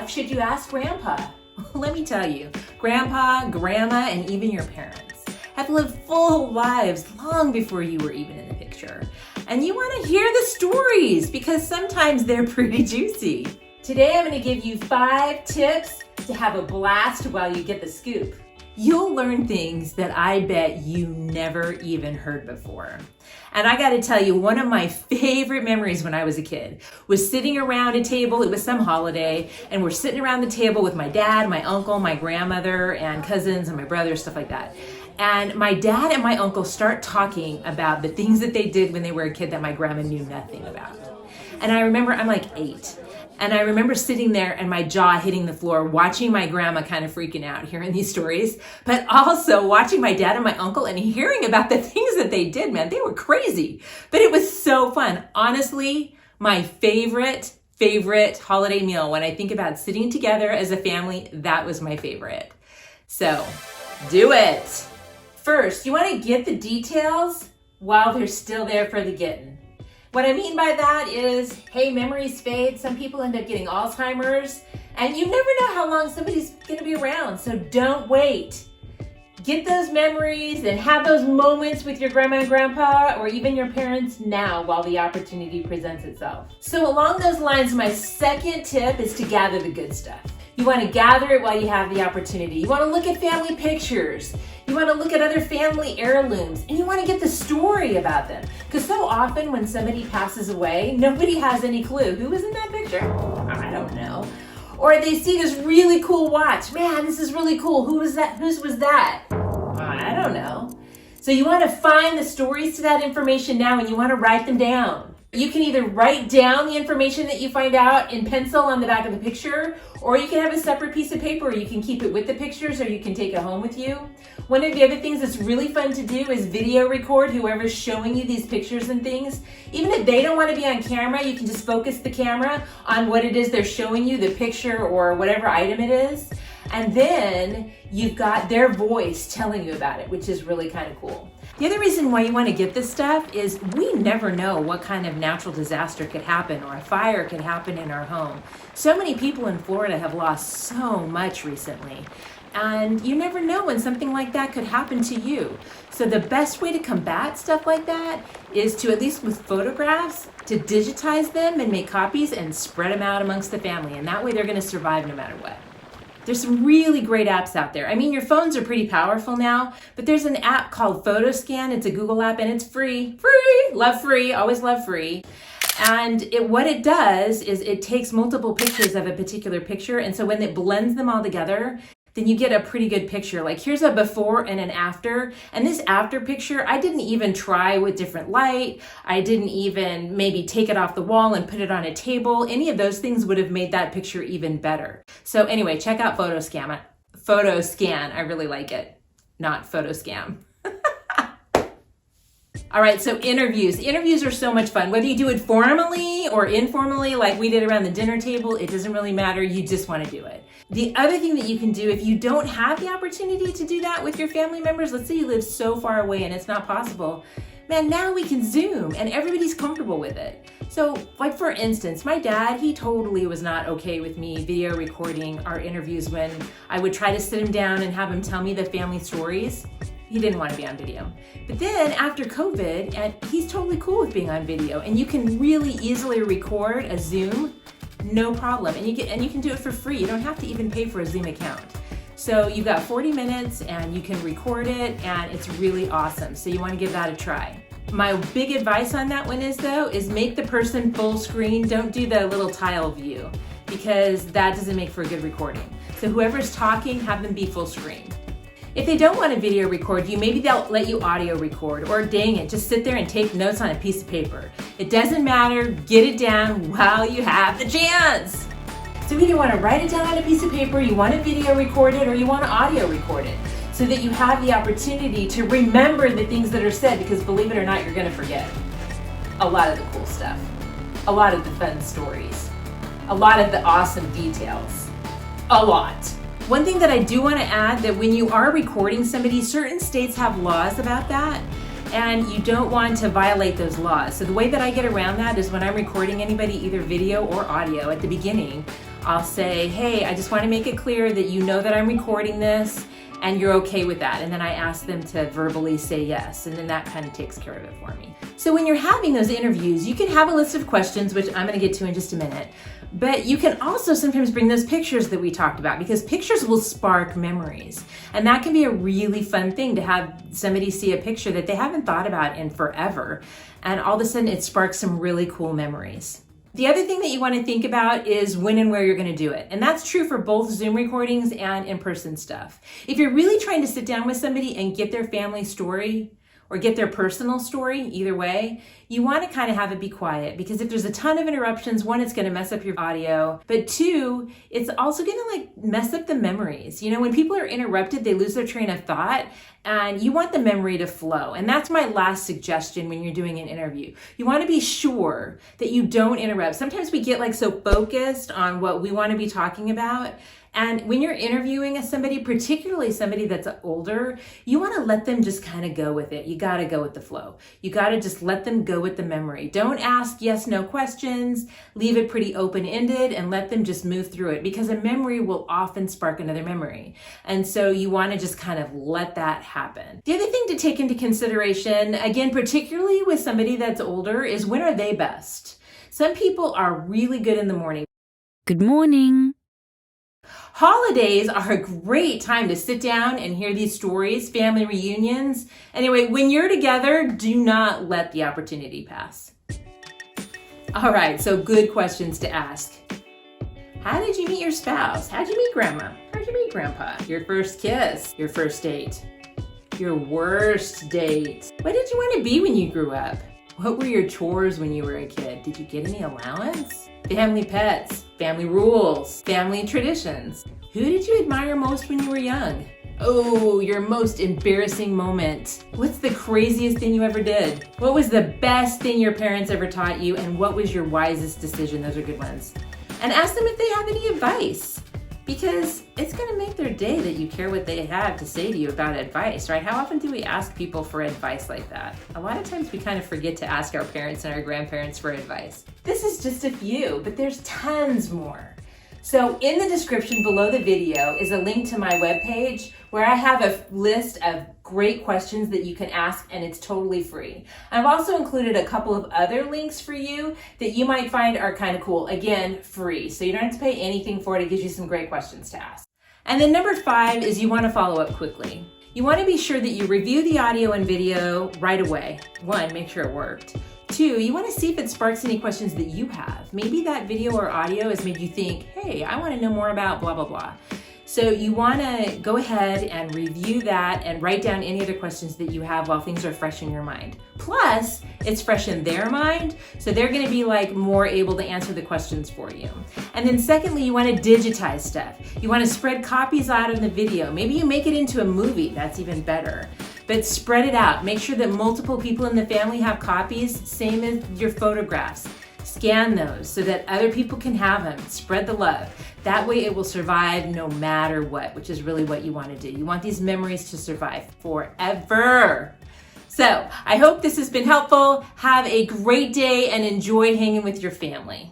stuff should you ask Grandpa? Let me tell you, Grandpa, Grandma, and even your parents have lived full lives long before you were even in the picture. And you want to hear the stories because sometimes they're pretty juicy. Today I'm going to give you 5 tips to have a blast while you get the scoop. You'll learn things that I bet you never even heard before. And I got to tell you, one of my favorite memories when I was a kid was sitting around a table. It was some holiday, and we're sitting around the table with my dad, my uncle, my grandmother, and cousins, and my brother, stuff like that. And my dad and my uncle start talking about the things that they did when they were a kid that my grandma knew nothing about. And I remember I'm like 8. And I remember sitting there and my jaw hitting the floor, watching my grandma kind of freaking out, hearing these stories, but also watching my dad and my uncle and hearing about the things that they did, man. They were crazy, but it was so fun. Honestly, my favorite holiday meal, when I think about sitting together as a family, that was my favorite. So do it. First, you want to get the details while they're still there for the getting. What I mean by that is, hey, memories fade. Some people end up getting Alzheimer's, and you never know how long somebody's going to be around, so don't wait. Get those memories and have those moments with your grandma and grandpa or even your parents now while the opportunity presents itself. So along those lines, my second tip is to gather the good stuff. You want to gather it while you have the opportunity. You want to look at family pictures. You want to look at other family heirlooms, and you want to get the story about them. Because so often when somebody passes away, nobody has any clue. Who was in that picture? I don't know. Or they see this really cool watch. Man, this is really cool. Who was that? Whose was that? I don't know. So you want to find the stories to that information now, and you want to write them down. You can either write down the information that you find out in pencil on the back of the picture, or you can have a separate piece of paper. You can keep it with the pictures, or you can take it home with you. One of the other things that's really fun to do is video record whoever's showing you these pictures and things. Even if they don't want to be on camera, you can just focus the camera on what it is they're showing you, the picture or whatever item it is. And then you've got their voice telling you about it, which is really kind of cool. The other reason why you want to get this stuff is we never know what kind of natural disaster could happen or a fire could happen in our home. So many people in Florida have lost so much recently. And you never know when something like that could happen to you. So the best way to combat stuff like that is to, at least with photographs, to digitize them and make copies and spread them out amongst the family. And that way they're going to survive no matter what. There's some really great apps out there. I mean, your phones are pretty powerful now, but there's an app called PhotoScan. It's a Google app and it's free. Love free, always love free. And what it does is it takes multiple pictures of a particular picture. And so when it blends them all together, then you get a pretty good picture. Like here's a before and an after. And this after picture, I didn't even try with different light. I didn't even maybe take it off the wall and put it on a table. Any of those things would have made that picture even better. So anyway, check out PhotoScan. PhotoScan, I really like it. Not PhotoScam. All right, so interviews. Interviews are so much fun. Whether you do it formally or informally, like we did around the dinner table, it doesn't really matter. You just want to do it. The other thing that you can do if you don't have the opportunity to do that with your family members, let's say you live so far away and it's not possible, man, now we can Zoom and everybody's comfortable with it. So like for instance, my dad, he totally was not okay with me video recording our interviews when I would try to sit him down and have him tell me the family stories. He didn't want to be on video. But then after COVID, and he's totally cool with being on video, and you can really easily record a Zoom, no problem. And you can do it for free. You don't have to even pay for a Zoom account. So you've got 40 minutes and you can record it and it's really awesome. So you want to give that a try. My big advice on that one is make the person full screen. Don't do the little tile view because that doesn't make for a good recording. So whoever's talking, have them be full screen. If they don't want to video record you, maybe they'll let you audio record, or dang it, just sit there and take notes on a piece of paper. It doesn't matter, get it down while you have the chance. So either you want to write it down on a piece of paper, you want to video record it, or you want to audio record it, so that you have the opportunity to remember the things that are said, because believe it or not, you're going to forget a lot of the cool stuff, a lot of the fun stories, a lot of the awesome details, a lot. One thing that I do want to add, that when you are recording somebody, certain states have laws about that, and you don't want to violate those laws. So the way that I get around that is when I'm recording anybody, either video or audio, at the beginning, I'll say, hey, I just want to make it clear that you know that I'm recording this and you're okay with that. And then I ask them to verbally say yes. And then that kind of takes care of it for me. So when you're having those interviews, you can have a list of questions, which I'm going to get to in just a minute. But you can also sometimes bring those pictures that we talked about, because pictures will spark memories. And that can be a really fun thing, to have somebody see a picture that they haven't thought about in forever. And all of a sudden it sparks some really cool memories. The other thing that you want to think about is when and where you're going to do it. And that's true for both Zoom recordings and in-person stuff. If you're really trying to sit down with somebody and get their family story or get their personal story, either way, you want to kind of have it be quiet, because if there's a ton of interruptions, one, it's going to mess up your audio, but two, it's also going to mess up the memories. You know, when people are interrupted, they lose their train of thought, and you want the memory to flow. And that's my last suggestion when you're doing an interview. You want to be sure that you don't interrupt. Sometimes we get so focused on what we want to be talking about. And when you're interviewing somebody, particularly somebody that's older, you want to let them just kind of go with it. You got to go with the flow. You got to just let them go with the memory. Don't ask yes, no questions. Leave it pretty open-ended and let them just move through it, because a memory will often spark another memory. And so you want to just kind of let that happen. The other thing to take into consideration, again, particularly with somebody that's older, is when are they best? Some people are really good in the morning. Good morning. Holidays are a great time to sit down and hear these stories, family reunions. Anyway, when you're together, do not let the opportunity pass. All right, so good questions to ask. How did you meet your spouse? How'd you meet grandma? How'd you meet grandpa? Your first kiss, your first date, your worst date. What did you want to be when you grew up? What were your chores when you were a kid? Did you get any allowance? Family pets, family rules, family traditions. Who did you admire most when you were young? Oh, your most embarrassing moment. What's the craziest thing you ever did? What was the best thing your parents ever taught you? And what was your wisest decision? Those are good ones. And ask them if they have any advice, because it's going to make their day that you care what they have to say to you about advice, right? How often do we ask people for advice like that? A lot of times we kind of forget to ask our parents and our grandparents for advice. This is just a few, but there's tons more. So in the description below the video is a link to my webpage where I have a list of great questions that you can ask, and it's totally free. I've also included a couple of other links for you that you might find are kind of cool. Again, free. So you don't have to pay anything for it. It gives you some great questions to ask. And then number 5 is you want to follow up quickly. You want to be sure that you review the audio and video right away. 1, make sure it worked. 2, you want to see if it sparks any questions that you have. Maybe that video or audio has made you think, hey, I want to know more about blah, blah, blah. So you want to go ahead and review that and write down any other questions that you have while things are fresh in your mind. Plus, it's fresh in their mind, so they're going to be more able to answer the questions for you. And then secondly, you want to digitize stuff. You want to spread copies out of the video. Maybe you make it into a movie. That's even better. But spread it out. Make sure that multiple people in the family have copies, same as your photographs. Scan those so that other people can have them. Spread the love. That way it will survive no matter what, which is really what you want to do. You want these memories to survive forever. So I hope this has been helpful. Have a great day and enjoy hanging with your family.